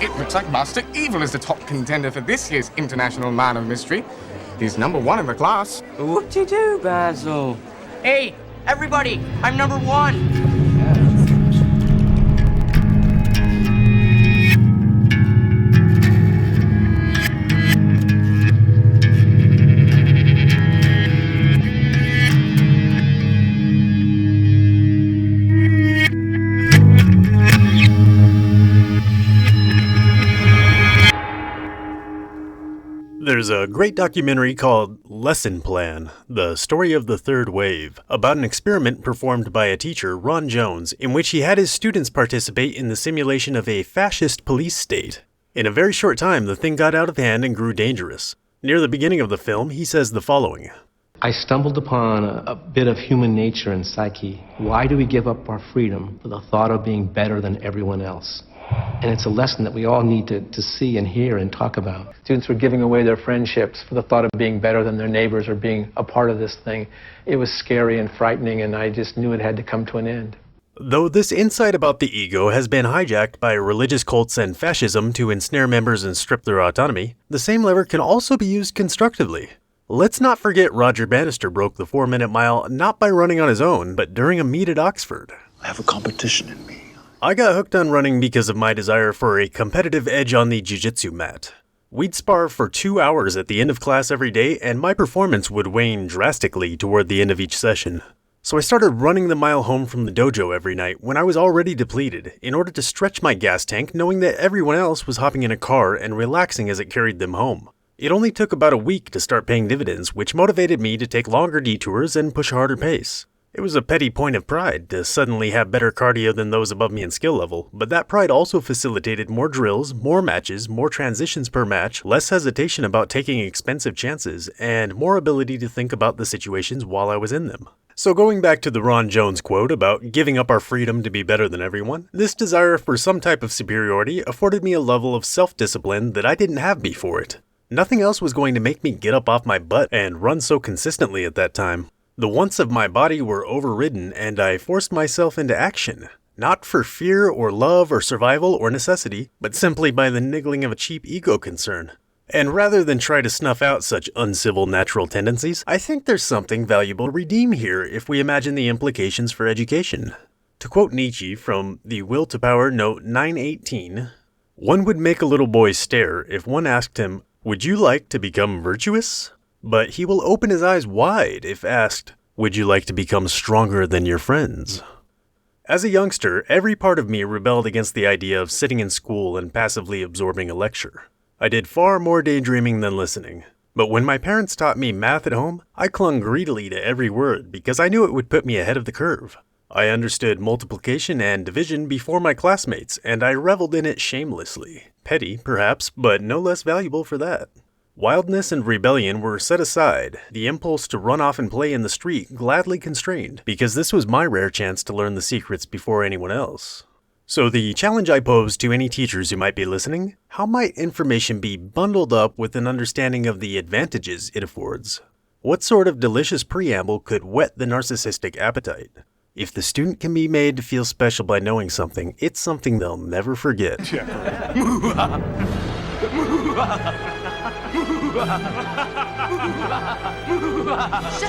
It looks like Master Evil is the top contender for this year's International Man of Mystery. He's #1 in the class. What-to-do, Basil? Hey, everybody, I'm #1. There's a great documentary called Lesson Plan, The Story of the Third Wave, about an experiment performed by a teacher, Ron Jones, in which he had his students participate in the simulation of a fascist police state. In a very short time, the thing got out of hand and grew dangerous. Near the beginning of the film, he says the following. I stumbled upon a bit of human nature and psyche. Why do we give up our freedom for the thought of being better than everyone else? And it's a lesson that we all need to see and hear and talk about. Students were giving away their friendships for the thought of being better than their neighbors or being a part of this thing. It was scary and frightening, and I just knew it had to come to an end. Though this insight about the ego has been hijacked by religious cults and fascism to ensnare members and strip their autonomy, the same lever can also be used constructively. Let's not forget Roger Bannister broke the 4-minute mile not by running on his own, but during a meet at Oxford. I have a competition in me. I got hooked on running because of my desire for a competitive edge on the jiu-jitsu mat. We'd spar for 2 hours at the end of class every day, and my performance would wane drastically toward the end of each session. So I started running the mile home from the dojo every night when I was already depleted, in order to stretch my gas tank, knowing that everyone else was hopping in a car and relaxing as it carried them home. It only took about a week to start paying dividends, which motivated me to take longer detours and push a harder pace. It was a petty point of pride to suddenly have better cardio than those above me in skill level, but that pride also facilitated more drills, more matches, more transitions per match, less hesitation about taking expensive chances, and more ability to think about the situations while I was in them. So going back to the Ron Jones quote about giving up our freedom to be better than everyone, this desire for some type of superiority afforded me a level of self-discipline that I didn't have before it. Nothing else was going to make me get up off my butt and run so consistently at that time. The wants of my body were overridden, and I forced myself into action, not for fear or love or survival or necessity, but simply by the niggling of a cheap ego concern. And rather than try to snuff out such uncivil natural tendencies, I think there's something valuable to redeem here if we imagine the implications for education. To quote Nietzsche from the Will to Power Note 918, one would make a little boy stare if one asked him, "Would you like to become virtuous?" But he will open his eyes wide if asked, "Would you like to become stronger than your friends?" As a youngster, every part of me rebelled against the idea of sitting in school and passively absorbing a lecture. I did far more daydreaming than listening. But when my parents taught me math at home, I clung greedily to every word because I knew it would put me ahead of the curve. I understood multiplication and division before my classmates, and I reveled in it shamelessly. Petty, perhaps, but no less valuable for that. Wildness and rebellion were set aside, the impulse to run off and play in the street gladly constrained, because this was my rare chance to learn the secrets before anyone else. So the challenge I pose to any teachers who might be listening, how might information be bundled up with an understanding of the advantages it affords? What sort of delicious preamble could whet the narcissistic appetite? If the student can be made to feel special by knowing something, it's something they'll never forget. Shut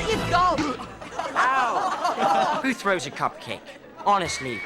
your gob! Ow! Who throws a cupcake? Honestly.